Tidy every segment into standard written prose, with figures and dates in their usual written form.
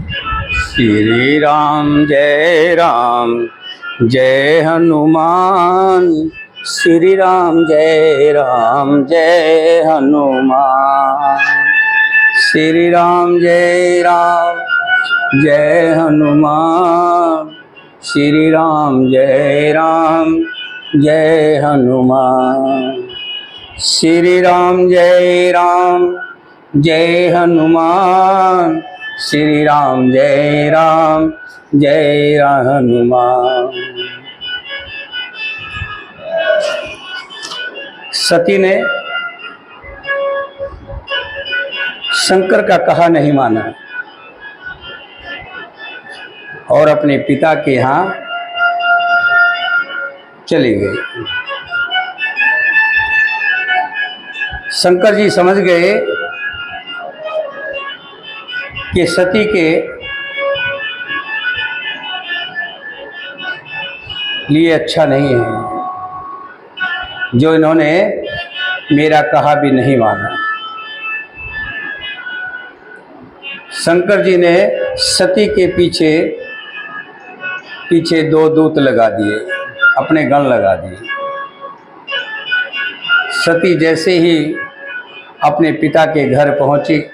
श्री राम जय हनुमान। श्री राम जय हनुमान। श्री राम जय हनुमान। श्री राम जय हनुमान। श्री राम जय हनुमान। श्री राम जय हनुमान। सती ने शंकर का कहा नहीं माना और अपने पिता के यहाँ चली गई। शंकर जी समझ गए कि सती के लिए अच्छा नहीं है जो इन्होंने मेरा कहा भी नहीं माना। शंकर जी ने सती के पीछे पीछे 2 दूत लगा दिए, अपने गण लगा दिए। सती जैसे ही अपने पिता के घर पहुंची,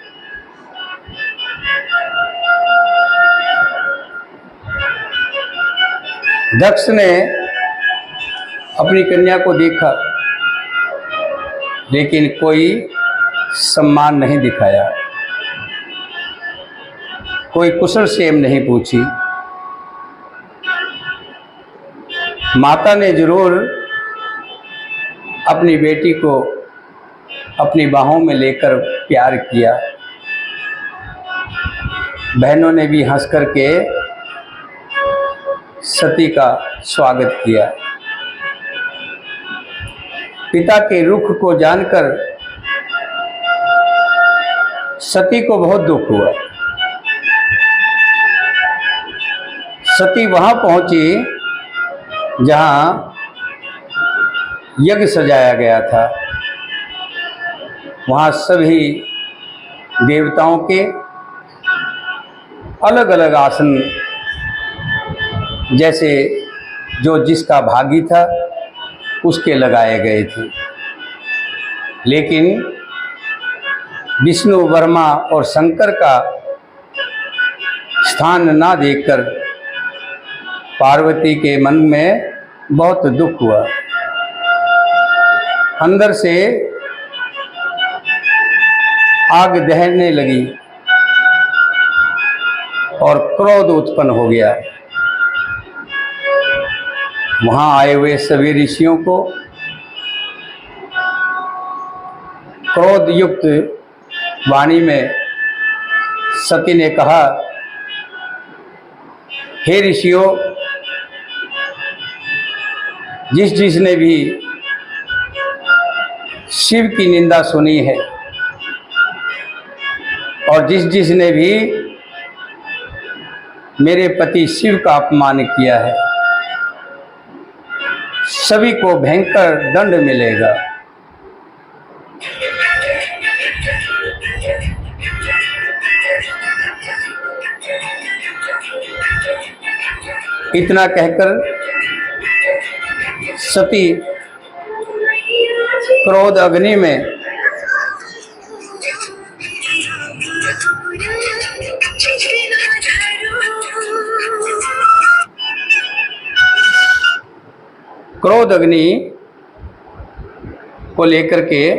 दक्ष ने अपनी कन्या को देखा लेकिन कोई सम्मान नहीं दिखाया, कोई कुशल क्षेम नहीं पूछी। माता ने जरूर अपनी बेटी को अपनी बाहों में लेकर प्यार किया, बहनों ने भी हंस करके सती का स्वागत किया। पिता के रुख को जानकर सती को बहुत दुख हुआ। सती वहां पहुंची जहां यज्ञ सजाया गया था। वहां सभी देवताओं के अलग अलग आसन, जैसे जो जिसका भागी था उसके लगाए गए थे, लेकिन विष्णु, ब्रह्मा और शंकर का स्थान ना देखकर पार्वती के मन में बहुत दुख हुआ। अंदर से आग दहने लगी और क्रोध उत्पन्न हो गया। वहां आए हुए सभी ऋषियों को क्रोध युक्त वाणी में सती ने कहा, हे ऋषियों, जिसने भी शिव की निंदा सुनी है और जिसने भी मेरे पति शिव का अपमान किया है, सभी को भयंकर दंड मिलेगा। इतना कहकर सती क्रोध अग्नि में क्रोध अग्नि को लेकर के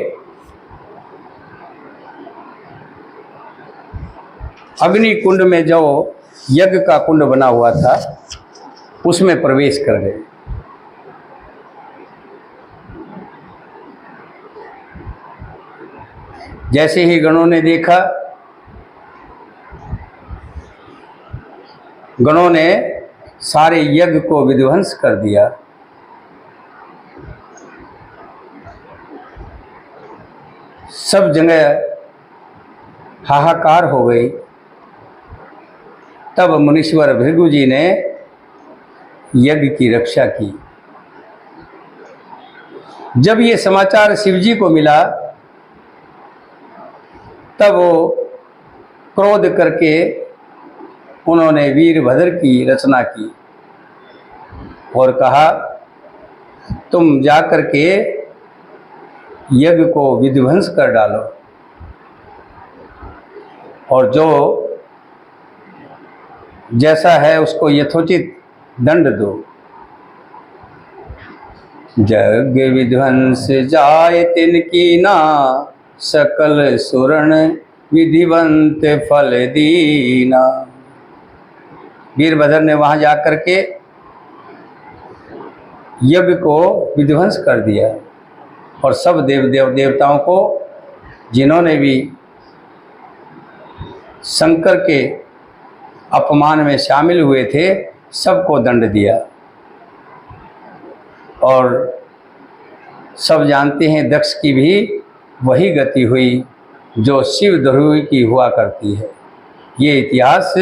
अग्नि कुंड में जो यज्ञ का कुंड बना हुआ था उसमें प्रवेश कर गए। जैसे ही गणों ने देखा, गणों ने सारे यज्ञ को विध्वंस कर दिया। सब जगह हाहाकार हो गई। तब मुनीश्वर भृगु जी ने यज्ञ की रक्षा की। जब ये समाचार शिव जी को मिला तब वो क्रोध करके उन्होंने वीरभद्र की रचना की और कहा, तुम जाकर के यज्ञ को विध्वंस कर डालो और जो जैसा है उसको यथोचित दंड दो। यज्ञ विध्वंस जाय तिनकी ना, सकल सुरण विधिवंत फल दीना। वीरभद्र ने वहां जाकर के यज्ञ को विध्वंस कर दिया और सब देवताओं को, जिन्होंने भी शंकर के अपमान में शामिल हुए थे, सबको दंड दिया। और सब जानते हैं दक्ष की भी वही गति हुई जो शिव ध्रुव की हुआ करती है। ये इतिहास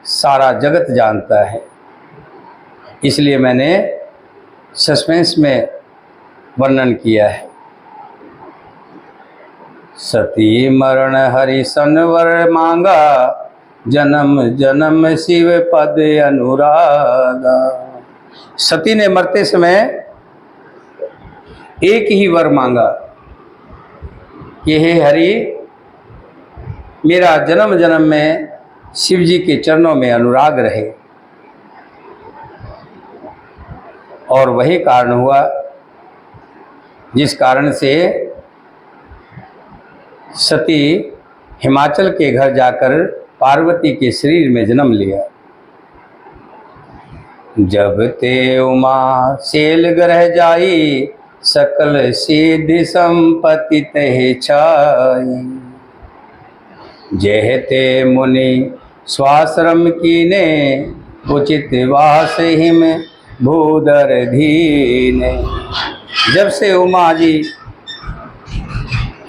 सारा जगत जानता है, इसलिए मैंने सस्पेंस में वर्णन किया है। सती मरण हरि सनवर मांगा, जन्म जन्म शिव पद अनुरागा। सती ने मरते समय एक ही वर मांगा कि हे हरि, मेरा जन्म जन्म में शिव जी के चरणों में अनुराग रहे। और वही कारण हुआ जिस कारण से सती हिमाचल के घर जाकर पार्वती के शरीर में जन्म लिया। जब ते उमा सेल ग्रह जाई, सकल सिद्धि संपत्ति तहि छाई। जेह ते मुनि स्वाश्रम कीने, उचित वास हिम भूधर धीने। जब से उमा जी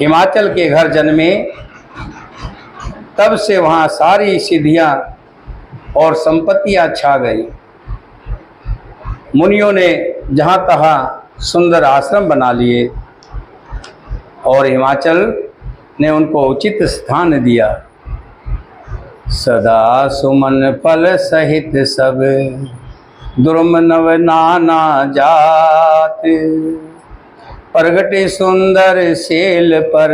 हिमाचल के घर जन्मे, तब से वहाँ सारी सिद्धियाँ और संपत्तियाँ छा गई। मुनियों ने जहाँ तहाँ सुंदर आश्रम बना लिए और हिमाचल ने उनको उचित स्थान दिया। सदा सुमन फल सहित सब, दुर्म नव नाना जात। प्रगटे सुंदर सेल पर,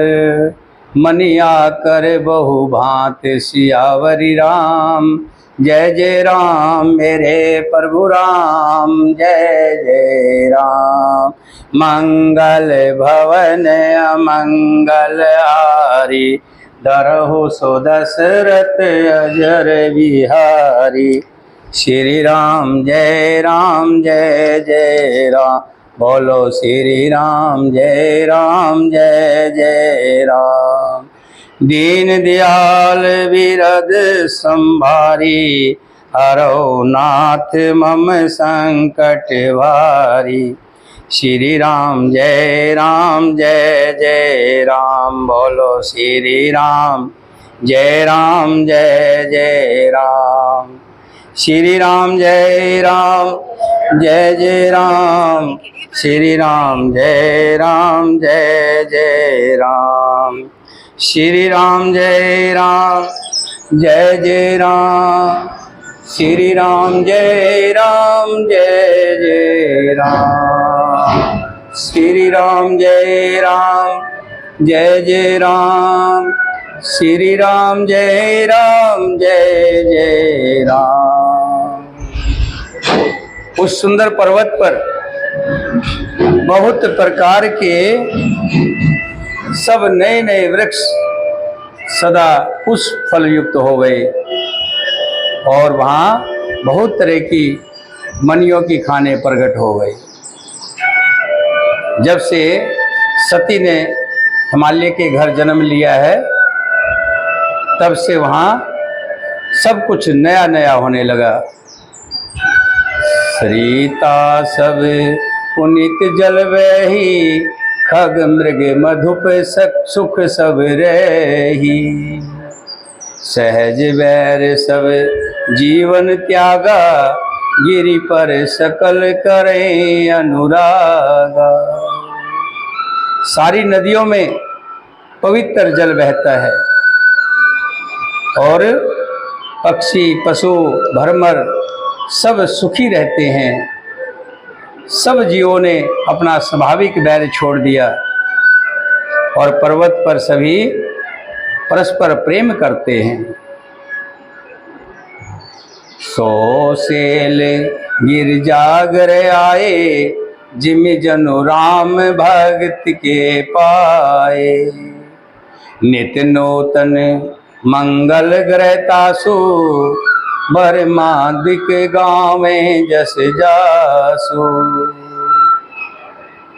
मनिया कर बहु भांत। सियावरी राम जय जय राम, मेरे प्रभु राम जय जय राम। मंगल भवन अमंगल हारी, धरहु सो दशरथ अजर बिहारी। श्री राम जय राम जय जय राम, बोलो श्री राम जय राम। दीन दयाल विरद संभारी, हरौ नाथ मम संकट भारी। श्री राम जय राम, बोलो श्री राम जय राम। श्री राम जय राम, श्री राम जय राम, श्री राम जय राम, श्री राम जय राम, श्री राम जय राम, श्री राम जय राम। उस सुंदर पर्वत पर बहुत प्रकार के सब नए नए वृक्ष सदा पुष्प फल युक्त हो गए और वहाँ बहुत तरह की मनियों की खाने प्रकट हो गए। जब से सती ने हिमालय के घर जन्म लिया है, तब से वहाँ सब कुछ नया नया होने लगा। सरिता सब पुनित जल बही, खग मृग मधुप सुख सब रही। सहज बैर सब जीवन त्यागा, गिरि पर सकल करें अनुरागा। सारी नदियों में पवित्र जल बहता है और पक्षी पशु भ्रमर सब सुखी रहते हैं। सब जीवों ने अपना स्वाभाविक बैर छोड़ दिया और पर्वत पर सभी परस्पर प्रेम करते हैं। सो सेल गिर जागर आए, जिम जनु राम भगत के पाए। नित नूतन मंगल ग्रहतासु, बरमादिक गाँवे जस जासु।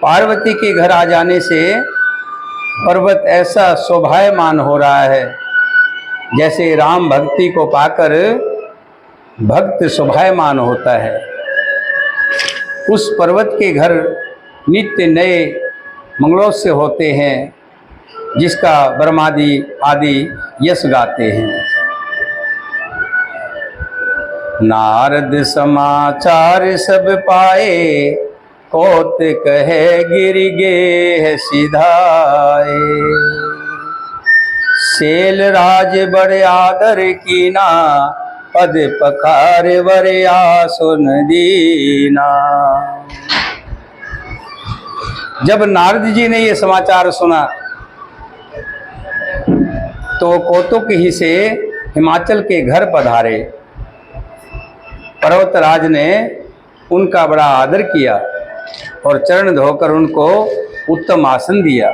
पार्वती के घर आ जाने से पर्वत ऐसा शोभायमान हो रहा है जैसे राम भक्ति को पाकर भक्त शोभायमान होता है। उस पर्वत के घर नित्य नए मंगलों से होते हैं, जिसका ब्रह्मादि आदि यश गाते हैं। नारद समाचार सब पाए, कोत कहे गिर गे सिधाए। सेल राज बड़े आदर कीना, पद पखार वरिया सुन दीना। जब नारद जी ने ये समाचार सुना तो कौतुक ही से हिमाचल के घर पधारे। पर्वतराज ने उनका बड़ा आदर किया और चरण धोकर उनको उत्तम आसन दिया।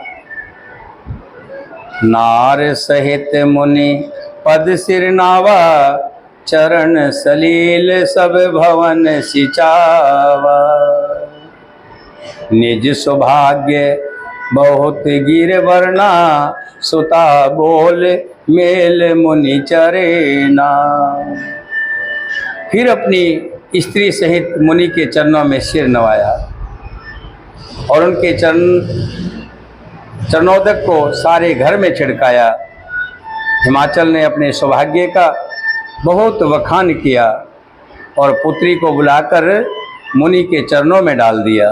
नार सहित मुनि पद सिर नावा, चरण सलील सब भवन सिचावा। निज सौभाग्य बहुत गिर वर्णा, सुता बोल मेल मुनि चरेना। फिर अपनी स्त्री सहित मुनि के चरणों में सिर नवाया और उनके चरणोदक को सारे घर में छिड़काया। हिमाचल ने अपने सौभाग्य का बहुत वखान किया और पुत्री को बुलाकर मुनि के चरणों में डाल दिया।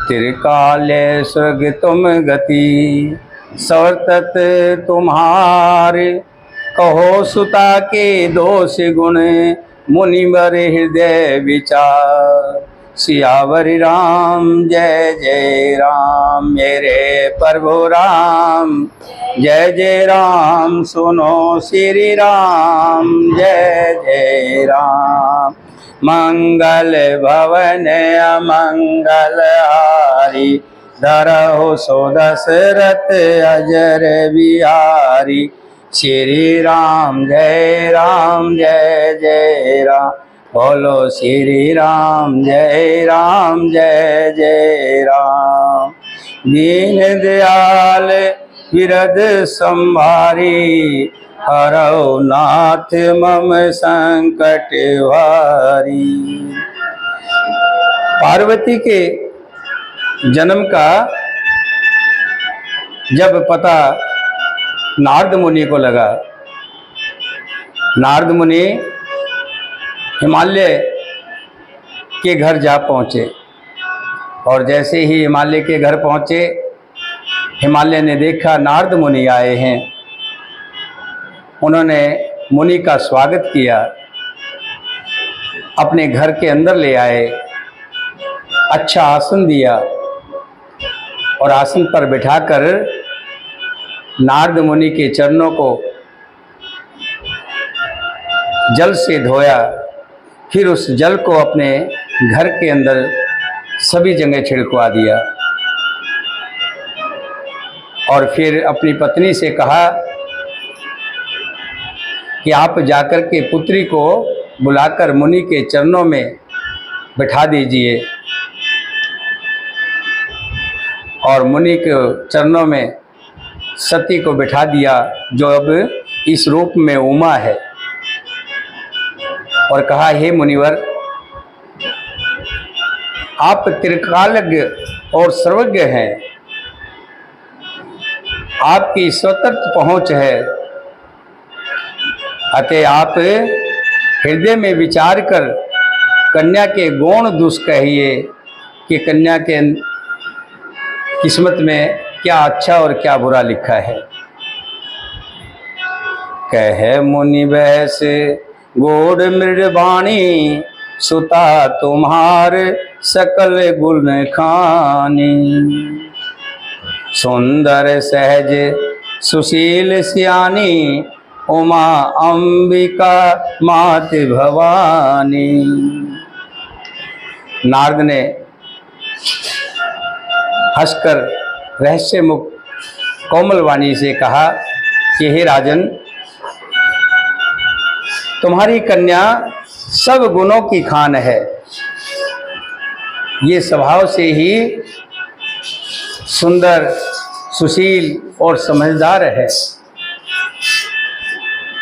त्रिकाले स्वर्ग तुम गति, सवर्तत तुम्हारे। कहो सुता के दोष गुण, मुनिवर हृदय विचार। सियावर राम जय जय राम, मेरे प्रभु राम जय जय राम। सुनो श्री राम जय जय राम। मंगल भवन अमंगल हारी, धरहु सो दशरथ अजर बिहारी। श्री राम जय जय राम, बोलो श्री राम जय जय राम। दीन दयाल विरद संभारी, हरौ नाथ मम संकट भारी। पार्वती के जन्म का जब पता नारद मुनि को लगा, नारद मुनि हिमालय के घर जा पहुँचे और जैसे ही हिमालय के घर पहुँचे, हिमालय ने देखा नारद मुनि आए हैं। उन्होंने मुनि का स्वागत किया, अपने घर के अंदर ले आए, अच्छा आसन दिया और आसन पर बिठाकर नारद मुनि के चरणों को जल से धोया। फिर उस जल को अपने घर के अंदर सभी जगह छिड़कवा दिया और फिर अपनी पत्नी से कहा कि आप जाकर के पुत्री को बुलाकर मुनि के चरणों में बिठा दीजिए। और मुनि के चरणों में सती को बिठा दिया, जो अब इस रूप में उमा है, और कहा, हे मुनिवर, आप त्रिकालज्ञ और सर्वज्ञ हैं, आपकी स्वतंत्र पहुंच है, अतः आप हृदय में विचार कर कन्या के गुण दुष् कहिए कि कन्या के किस्मत में क्या अच्छा और क्या बुरा लिखा है। कह मुनि बैस गोड मृडवाणी, सुता तुम्हार सकल गुण खानी। सुंदर सहज सुशील सियानी, उमा अंबिका मात भवानी। नारद ने हंसकर रहस्य मुक्त कोमल वाणी से कहा कि हे राजन, तुम्हारी कन्या सब गुणों की खान है। ये स्वभाव से ही सुंदर, सुशील और समझदार है।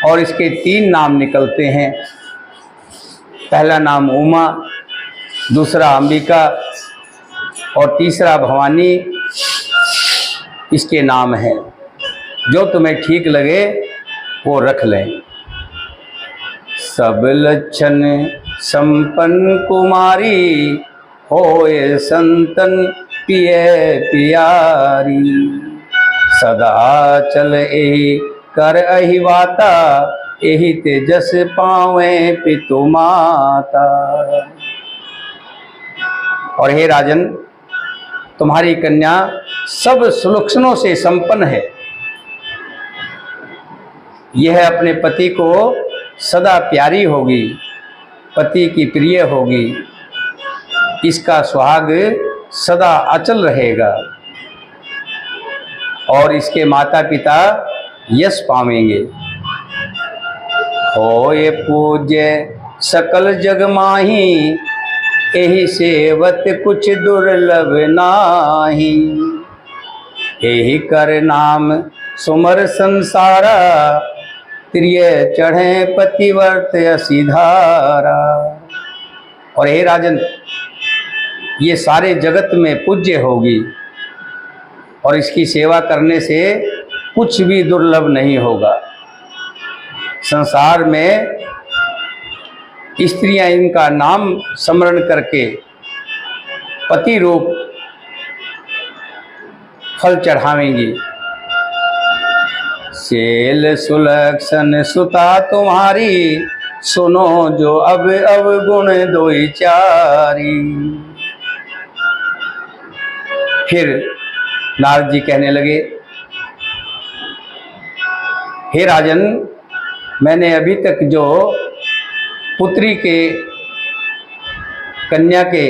और इसके 3 नाम निकलते हैं। पहला नाम उमा, दूसरा अंबिका और तीसरा भवानी इसके नाम हैं। जो तुम्हें ठीक लगे वो रख लें। सब लक्षण संपन्न कुमारी, होए संतन पिए पियारी। सदा चल एहि कर अहिवाता, एहि तेजस पावे पितु माता। और हे राजन, तुम्हारी कन्या सब सुलक्षणों से संपन्न है। यह अपने पति को सदा प्यारी होगी, पति की प्रिय होगी। इसका सुहाग सदा अचल रहेगा और इसके माता पिता यश पावेंगे। होए पूज्य सकल जग माही, एहि सेवत कुछ दुर्लभ नाही। एहि कर नाम सुमर संसारा, प्रिय चढ़े पतिव्रत असिधारा। और हे राजन, ये सारे जगत में पूज्य होगी और इसकी सेवा करने से कुछ भी दुर्लभ नहीं होगा। संसार में स्त्रियां इनका नाम स्मरण करके पति रूप फल चढ़ावेंगी। सेल सुलक्षण सुता तुम्हारी, सुनो जो अब गुण दोई चारी। फिर नारद जी कहने लगे, हे राजन, मैंने अभी तक जो पुत्री के, कन्या के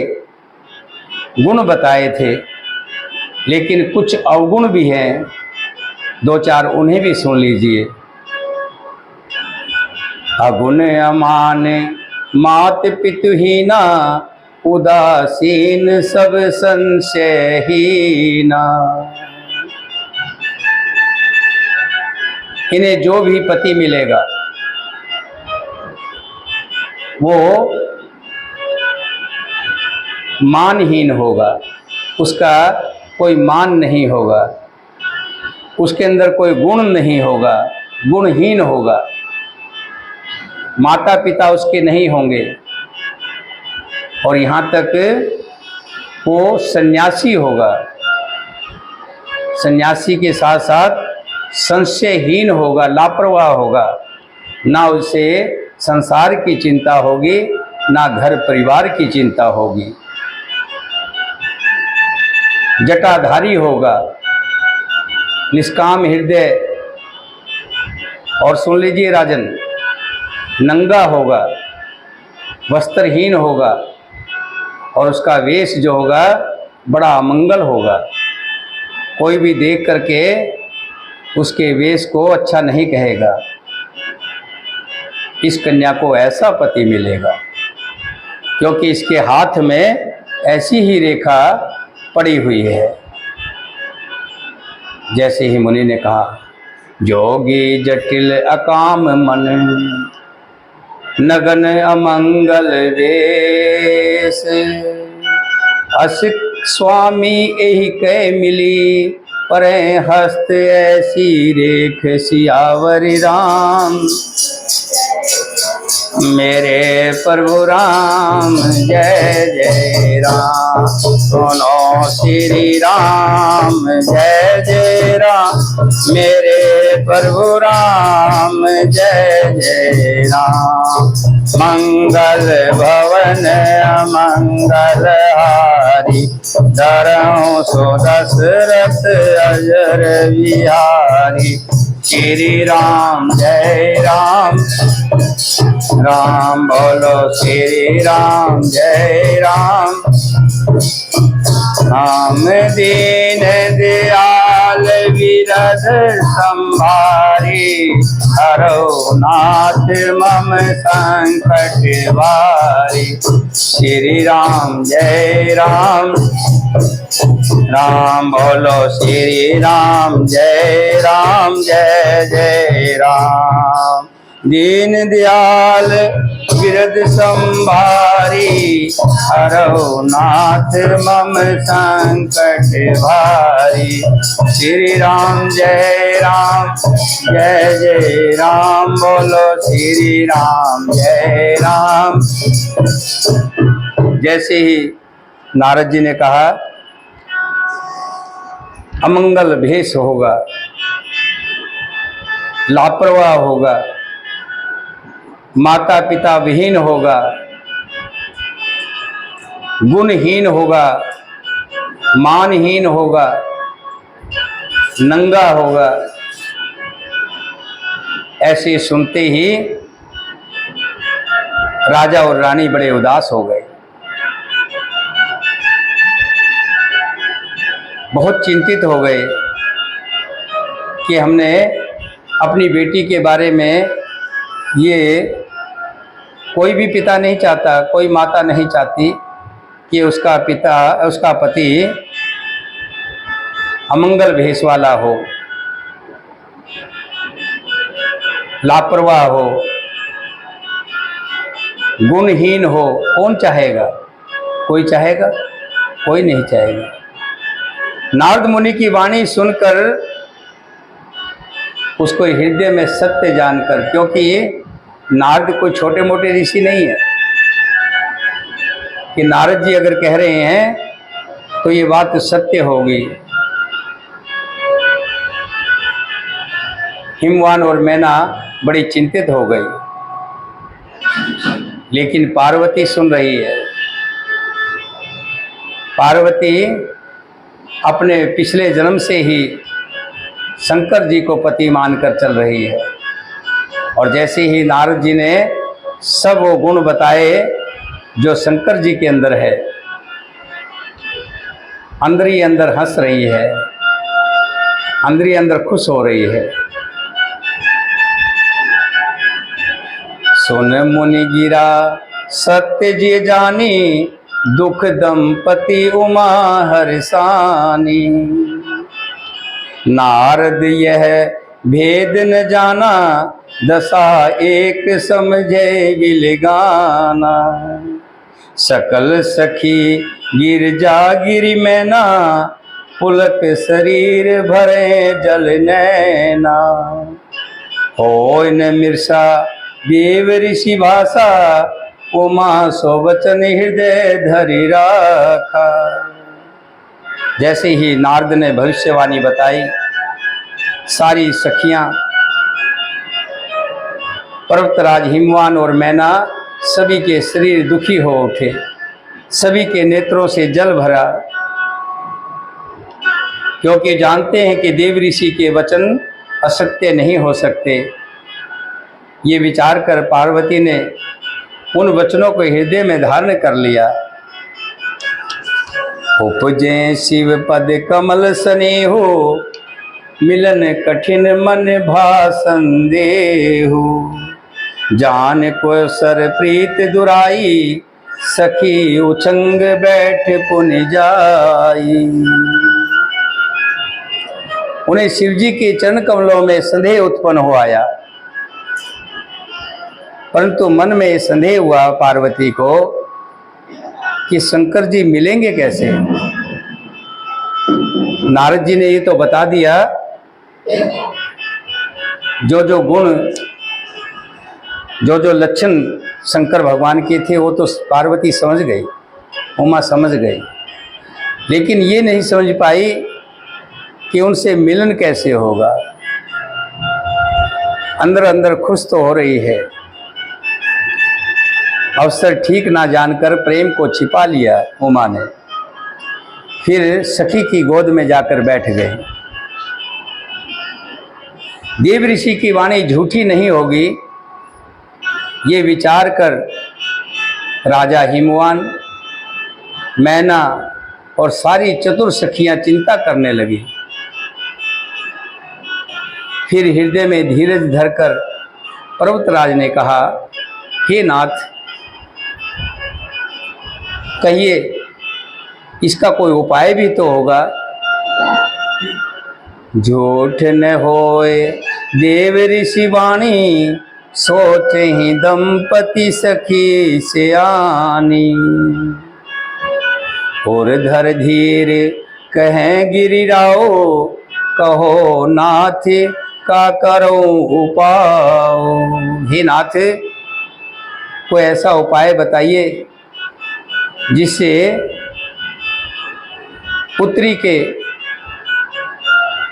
गुण बताए थे, लेकिन कुछ अवगुण भी हैं, 2-4 उन्हें भी सुन लीजिए। अगुण अमान मात पितुहीना, उदासीन सब संशयहीना। इन्हें जो भी पति मिलेगा वो मानहीन होगा, उसका कोई मान नहीं होगा, उसके अंदर कोई गुण नहीं होगा, गुणहीन होगा। माता पिता उसके नहीं होंगे और यहाँ तक वो सन्यासी होगा। सन्यासी के साथ साथ संशयहीन होगा, लापरवाह होगा। ना उसे संसार की चिंता होगी, ना घर परिवार की चिंता होगी। जटाधारी होगा, निष्काम हृदय। और सुन लीजिए राजन, नंगा होगा, वस्त्रहीन होगा और उसका वेश जो होगा बड़ा अमंगल होगा। कोई भी देख करके उसके वेश को अच्छा नहीं कहेगा। इस कन्या को ऐसा पति मिलेगा क्योंकि इसके हाथ में ऐसी ही रेखा पड़ी हुई है। जैसे ही मुनि ने कहा, जोगी जटिल अकाम मन, नगन अमंगल वेश। अस स्वामी एहि कै मिली, परे हस्त ऐसी रेख सियावरि राम। मेरे प्रभु राम जय जय राम। सुनो श्री राम जय जय राम। मेरे प्रभु राम जय जय राम। मंगल भवन अमंगल हारी। धरऊं सो दशरथ अजर बिहारी। श्री राम जय राम। राम बोलो श्री राम जय राम। राम दीन दयाल विरध संभारी। हरो नाथ मम संकट भारी। श्री राम जय राम। राम बोलो श्री राम जय राम जय जय राम। दीन दयाल विरध संभारी। हरो नाथ मम संकट भारी। श्री राम जय राम जय जय राम। बोलो श्री राम जय राम। जैसे ही नारद जी ने कहा अमंगल भेष होगा, लापरवाह होगा, माता पिता विहीन होगा, गुणहीन होगा, मानहीन होगा, नंगा होगा, ऐसे सुनते ही राजा और रानी बड़े उदास हो गए, बहुत चिंतित हो गए कि हमने अपनी बेटी के बारे में, ये कोई भी पिता नहीं चाहता, कोई माता नहीं चाहती कि उसका पति अमंगल भेष वाला हो, लापरवाह हो, गुणहीन हो। कौन चाहेगा? कोई चाहेगा? कोई नहीं चाहेगा। नारद मुनि की वाणी सुनकर, उसको हृदय में सत्य जानकर, क्योंकि नारद कोई छोटे मोटे ऋषि नहीं है कि नारद जी अगर कह रहे हैं तो ये बात तो सत्य होगी। हिमवान और मैना बड़ी चिंतित हो गई, लेकिन पार्वती सुन रही है। पार्वती अपने पिछले जन्म से ही शंकर जी को पति मानकर चल रही है, और जैसे ही नारद जी ने सब वो गुण बताए जो शंकर जी के अंदर है, अंदर ही अंदर हंस रही है, अंदर ही अंदर खुश हो रही है। सुन मुनि गिरा सत्य जी जानी। दुख दंपति उमा हर्षानी। नारद यह भेद न जाना। दशा एक समझे विलगाना। सकल सखी गिरजा गिरि मैना। पुलक शरीर भरे जल नैना। होय न मिर्षा देव ऋषि भाषा। उमा सो वचन हृदय धरि राखा। जैसे ही नारद ने भविष्यवाणी बताई, सारी सखियां, पर्वतराज हिमवान और मैना, सभी के शरीर दुखी हो उठे, सभी के नेत्रों से जल भरा, क्योंकि जानते हैं कि देव ऋषि के वचन असत्य नहीं हो सकते। ये विचार कर पार्वती ने उन वचनों को हृदय में धारण कर लिया। उपजे शिव पद कमल स्नेहो। मिलन कठिन मन भासन देहु। जान को सर प्रीत दुराई। सखी उछंग बैठ पुन जाई। उन्हें शिवजी के चरण कमलों में संदेह उत्पन्न हो आया, परंतु मन में ये संदेह हुआ पार्वती को कि शंकर जी मिलेंगे कैसे। नारद जी ने ये तो बता दिया जो जो गुण जो जो लक्षण शंकर भगवान के थे वो तो पार्वती समझ गई, उमा समझ गई, लेकिन ये नहीं समझ पाई कि उनसे मिलन कैसे होगा। अंदर अंदर खुश तो हो रही है, अवसर ठीक ना जानकर प्रेम को छिपा लिया उमा ने। फिर सखी की गोद में जाकर बैठ गई। देव ऋषि की वाणी झूठी नहीं होगी, ये विचार कर राजा हिमवान, मैना और सारी चतुर सखियां चिंता करने लगी। फिर हृदय में धीरज धरकर पर्वतराज ने कहा, हे नाथ, कहिए इसका कोई उपाय भी तो होगा। झूठ न होए देव ऋषि वाणी, सोचे ही दंपति सखी सियानी। और धर धीर कहें गिरिराओ, कहो नाथ का करो उपाय। हे नाथ, कोई ऐसा उपाय बताइए जिससे पुत्री के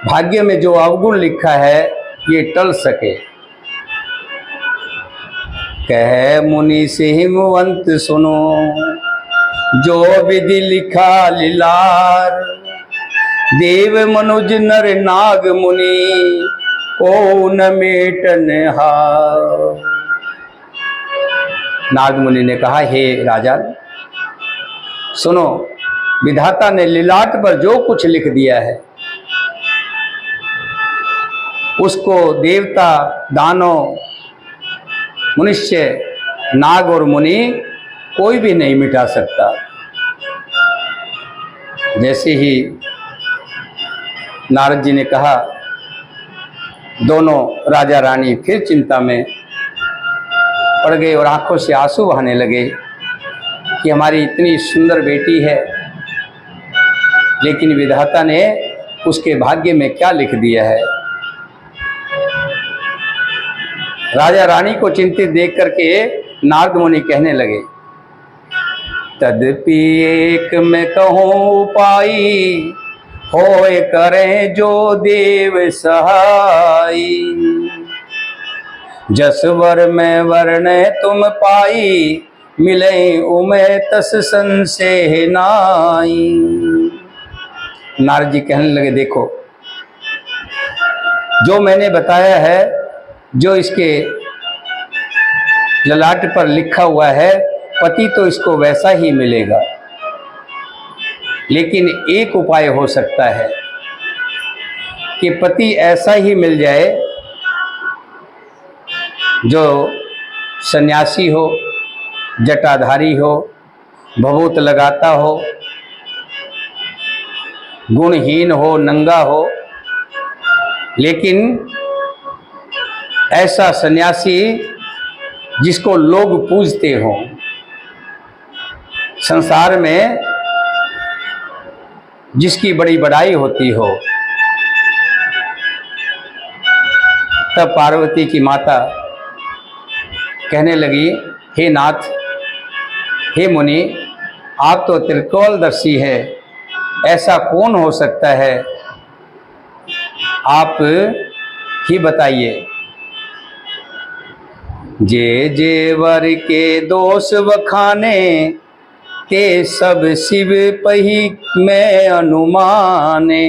भाग्य में जो अवगुण लिखा है ये टल सके। कह मुनि से हिमवंत सुनो, जो विधि लिखा लीलार। देव मनुज नर नाग मुनि, को न मेटन हार। नाग मुनि ने कहा, हे राजा सुनो, विधाता ने लीलाट पर जो कुछ लिख दिया है उसको देवता, दानव, मनुष्य, नाग और मुनि कोई भी नहीं मिटा सकता। जैसे ही नारद जी ने कहा, दोनों राजा रानी फिर चिंता में पड़ गए और आंखों से आंसू बहाने लगे कि हमारी इतनी सुंदर बेटी है, लेकिन विधाता ने उसके भाग्य में क्या लिख दिया है। राजा रानी को चिंतित देख करके नारद मुनि कहने लगे, तदपि एक मैं कहूँ उपाई, होए करें जो देव सहाई। जस वर में वर्ण तुम पाई, मिले उमे तस संशय नाई। नारद जी कहने लगे, देखो जो मैंने बताया है, जो इसके ललाट पर लिखा हुआ है, पति तो इसको वैसा ही मिलेगा, लेकिन एक उपाय हो सकता है कि पति ऐसा ही मिल जाए जो सन्यासी हो, जटाधारी हो, भभूत लगाता हो, गुणहीन हो, नंगा हो, लेकिन ऐसा सन्यासी जिसको लोग पूजते हों, संसार में जिसकी बड़ी बड़ाई होती हो। तब पार्वती की माता कहने लगी, हे नाथ, हे मुनि, आप तो त्रिकालदर्शी है, ऐसा कौन हो सकता है, आप ही बताइए। जे जे वर के दोष बखाने, ते सब शिव पही में अनुमाने।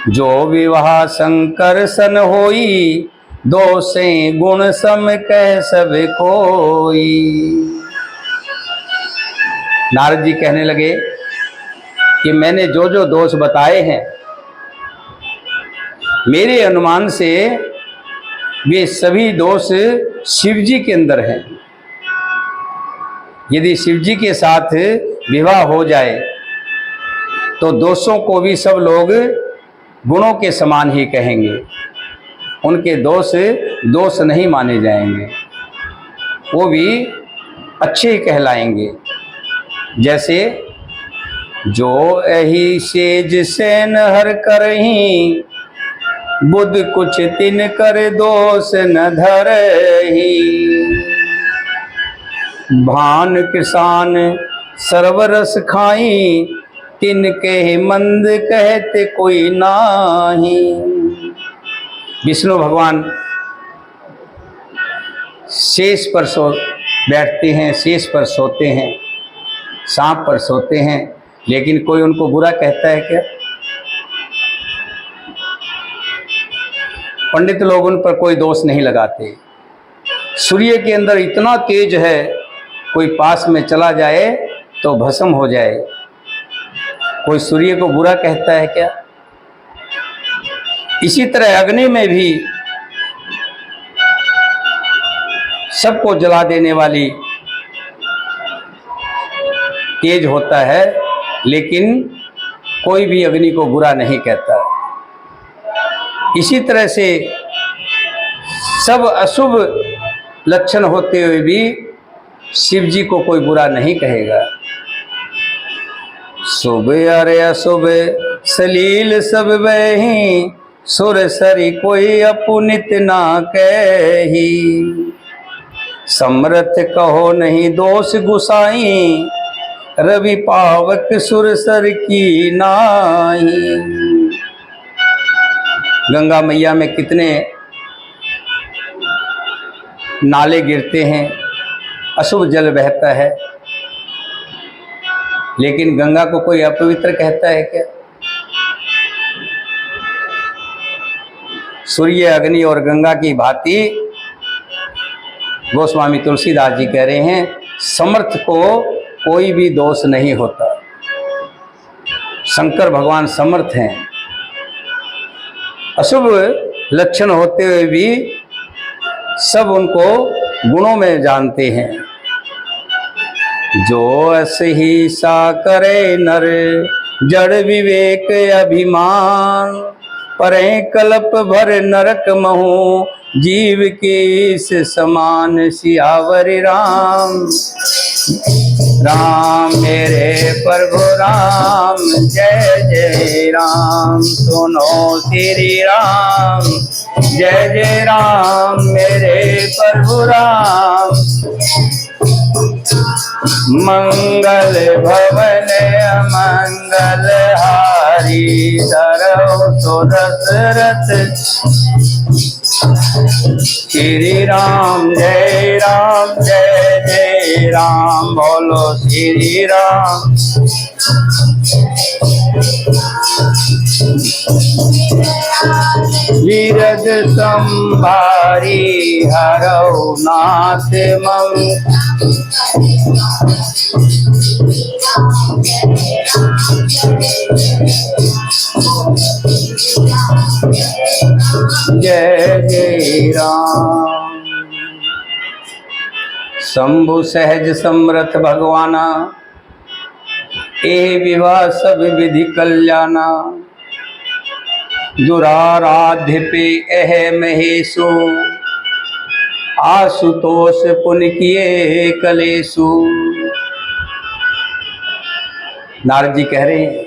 जो विवाह शंकर सन होई, दोषे गुण सम कह सब कोई। नारद जी कहने लगे कि मैंने जो जो दोष बताए हैं, मेरे अनुमान से वे सभी दोष शिव जी के अंदर हैं। यदि शिव जी के साथ विवाह हो जाए तो दोषों को भी सब लोग गुणों के समान ही कहेंगे, उनके दोष दोष नहीं माने जाएंगे, वो भी अच्छे कहलाएंगे। जैसे जो एही सेज सेन हर करही, बुध कुछ तिन कर दोष न धरहि। भान किसान सर्वरस खाई, तिनके मंद कहते कोई नाही। विष्णु भगवान शेष पर बैठते हैं, शेष पर सोते हैं, सांप पर सोते हैं, लेकिन कोई उनको बुरा कहता है क्या? पंडित लोग उन पर कोई दोष नहीं लगाते। सूर्य के अंदर इतना तेज है, कोई पास में चला जाए तो भस्म हो जाए, कोई सूर्य को बुरा कहता है क्या? इसी तरह अग्नि में भी सबको जला देने वाली तेज होता है, लेकिन कोई भी अग्नि को बुरा नहीं कहता। इसी तरह से सब अशुभ लक्षण होते हुए भी शिव जी को कोई बुरा नहीं कहेगा। शुभ अरे अशुभ सलील सब बही, सुर सरी कोई अपुनित ना कही। समर्थ कहो नहीं दोष गुसाई, रवि पावक सुर सर की नाई। गंगा मैया में कितने नाले गिरते हैं, अशुभ जल बहता है, लेकिन गंगा को कोई अपवित्र कहता है क्या? सूर्य, अग्नि और गंगा की भांति गोस्वामी तुलसीदास जी कह रहे हैं, समर्थ को कोई भी दोष नहीं होता। शंकर भगवान समर्थ हैं। अशुभ लक्षण होते हुए भी सब उनको गुणों में जानते हैं। जो अस ही सा करे नर, जड़ विवेक अभिमान। परे कल्प भर नरक महु, जीव के इस समान। सियावर राम राम मेरे प्रभु राम, जय जय राम। सुनो श्री राम, जय जय राम मेरे प्रभु राम। मंगल भवन अमंगल हारी, धरो सो दशरथ श्री राम। जय राम जय जय राम, बोलो श्री राम। वीरज संभारी हरौ नाथ मम, जय जय राम। शंभु सहज समरथ भगवाना, ए विवाह सब विधि कल्याणा। दुराराध्य पे एह महेशु, आशुतोष पुन किए कलेशु। नारद जी कह रहे हैं,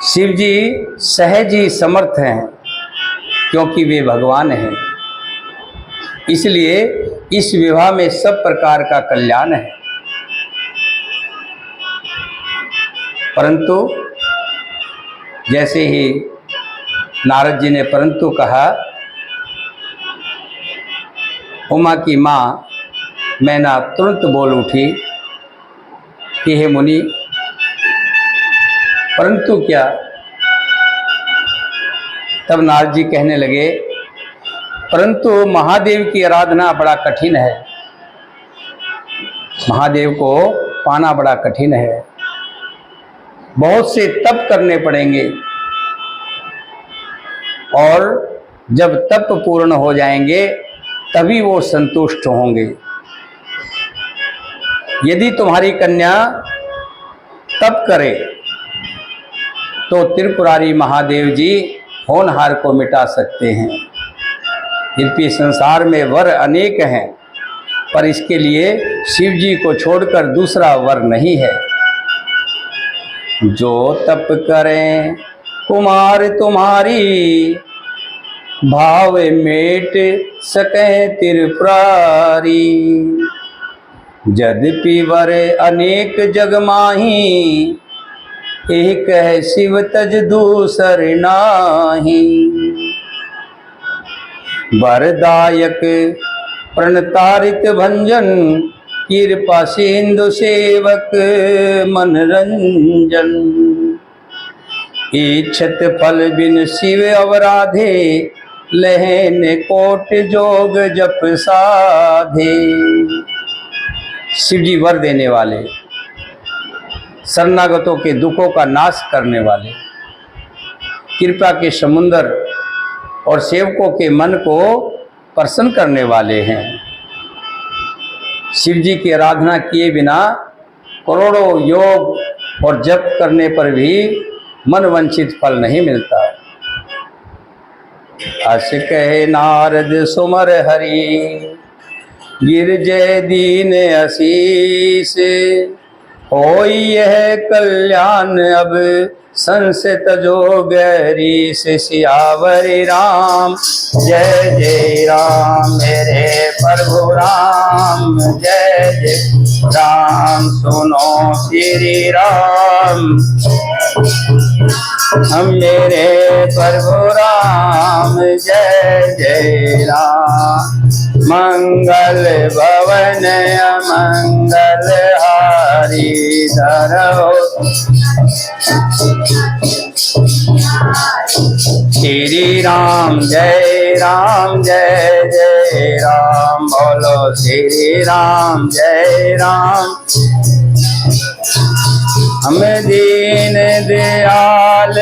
शिव जी सहज ही समर्थ हैं, क्योंकि वे भगवान हैं। इसलिए इस विवाह में सब प्रकार का कल्याण है। परंतु जैसे ही नारद जी ने परंतु कहा, उमा की माँ मैना तुरंत बोल उठी कि हे मुनि, परंतु क्या? तब नारद जी कहने लगे, परंतु महादेव की आराधना बड़ा कठिन है, महादेव को पाना बड़ा कठिन है, बहुत से तप करने पड़ेंगे, और जब तप पूर्ण हो जाएंगे तभी वो संतुष्ट होंगे। यदि तुम्हारी कन्या तप करे तो त्रिपुरारी महादेव जी होनहार को मिटा सकते हैं। यद्यपि संसार में वर अनेक हैं, पर इसके लिए शिव जी को छोड़कर दूसरा वर नहीं है। जो तप करें कुमार तुम्हारी, भाव मेट सके त्रिपुरारी। यद्यपि वर अनेक जग माही, एक है शिव तज दूसर नाही। वरदायक प्रणतारित भंजन, कृपा सिंधु सेवक मनरंजन। इच्छत फल बिन शिव अवराधे, लहन कोट जोग जप साधे। शिव जी वर देने वाले, शरणागतों के दुखों का नाश करने वाले, कृपा के समुंदर और सेवकों के मन को प्रसन्न करने वाले हैं। शिव जी की आराधना किए बिना करोड़ों योग और जप करने पर भी मन वंचित फल नहीं मिलता। अस कहे नारद सुमर हरि, गिरजय दीन आशीष। होई यह कल्याण अब संसत जो गैरी। सियावर राम जय जय राम, मेरे प्रभु राम जय जय राम। सुनो श्री राम, हम मेरे प्रभु राम जय जय राम। मंगल भवन अमंगल हारी, धरो श्री राम जय जय राम। बोलो श्री राम जय राम। हम दीन दयाल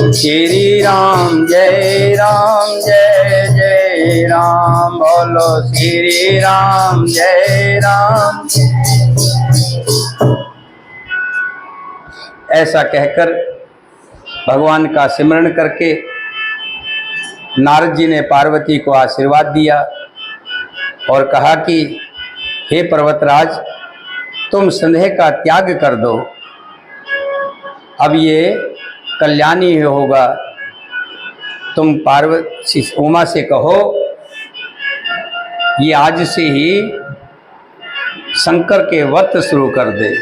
श्री राम जय जय राम। बोलो श्री राम जय राम। ऐसा कहकर भगवान का सिमरण करके नारद जी ने पार्वती को आशीर्वाद दिया और कहा कि हे पर्वतराज, तुम संदेह का त्याग कर दो, अब ये कल्याणी होगा। तुम पार्वती उमा से कहो ये आज से ही शंकर के व्रत शुरू कर दे।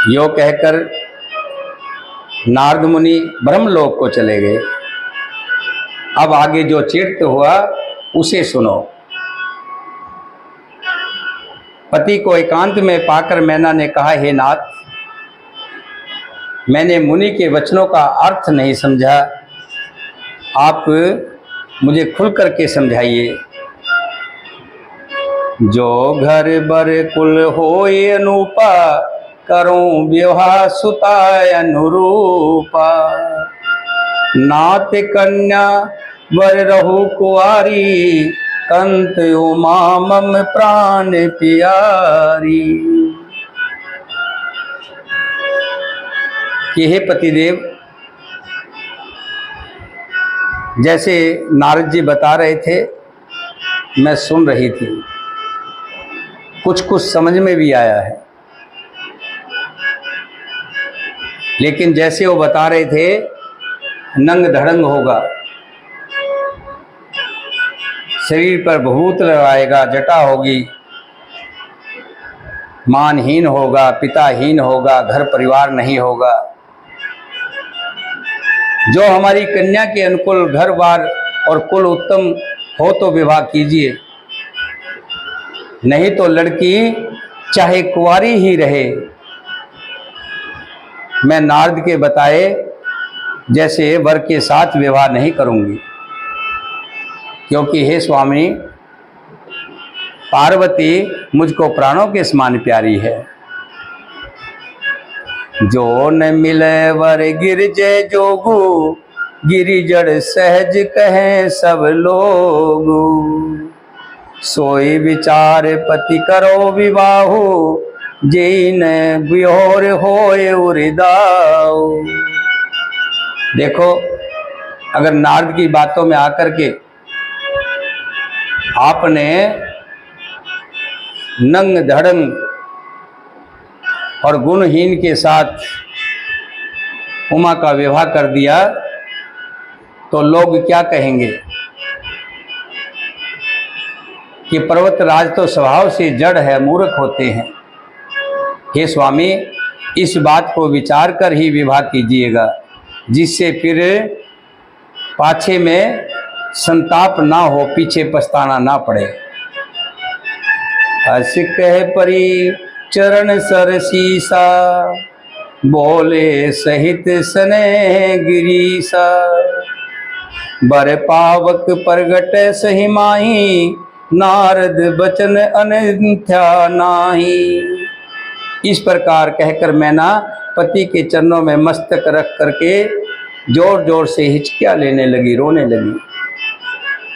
यो कहकर नारद मुनि ब्रह्मलोक को चले गए। अब आगे जो चरित्र हुआ उसे सुनो। पति को एकांत में पाकर मैना ने कहा, हे नाथ, मैंने मुनि के वचनों का अर्थ नहीं समझा, आप मुझे खुल करके समझाइए। जो घर बर कुल होए अनूपा, करूं विवाह सुताय अनुरूपा। नात कन्या वर रहु कुआरी, कंत उमा मम प्राण प्यारी। कि हे पतिदेव, जैसे नारद जी बता रहे थे मैं सुन रही थी, कुछ कुछ समझ में भी आया है, लेकिन जैसे वो बता रहे थे नंग धड़ंग होगा, शरीर पर भभूत लगाएगा, जटा होगी, मानहीन होगा, पिताहीन होगा, घर परिवार नहीं होगा। जो हमारी कन्या के अनुकूल घर बार और कुल उत्तम हो तो विवाह कीजिए, नहीं तो लड़की चाहे कुंवारी ही रहे। मैं नारद के बताए जैसे वर के साथ विवाह नहीं करूंगी, क्योंकि हे स्वामी, पार्वती मुझको प्राणों के समान प्यारी है। जो न मिले वर गिरजे जोगु, गिरि जड़ सहज कहें सब लोग। सोई विचार पति करो विवाहो, जिन बिहोर होए उरिदाओ। देखो, अगर नारद की बातों में आकर के आपने नंग धड़ंग और गुणहीन के साथ उमा का विवाह कर दिया तो लोग क्या कहेंगे कि पर्वतराज तो स्वभाव से जड़ है, मूर्ख होते हैं। हे स्वामी, इस बात को विचार कर ही विवाह कीजिएगा, जिससे फिर पाछे में संताप ना हो, पीछे पछताना ना पड़े। हस कह परी चरण सरसीसा, बोले सहित सने गिरीसा। बर पावक प्रगट सही माही, नारद बचन अनथ्या नाही। इस प्रकार कहकर मैना पति के चरणों में मस्तक रख करके जोर जोर से हिचकियाँ लेने लगी, रोने लगी।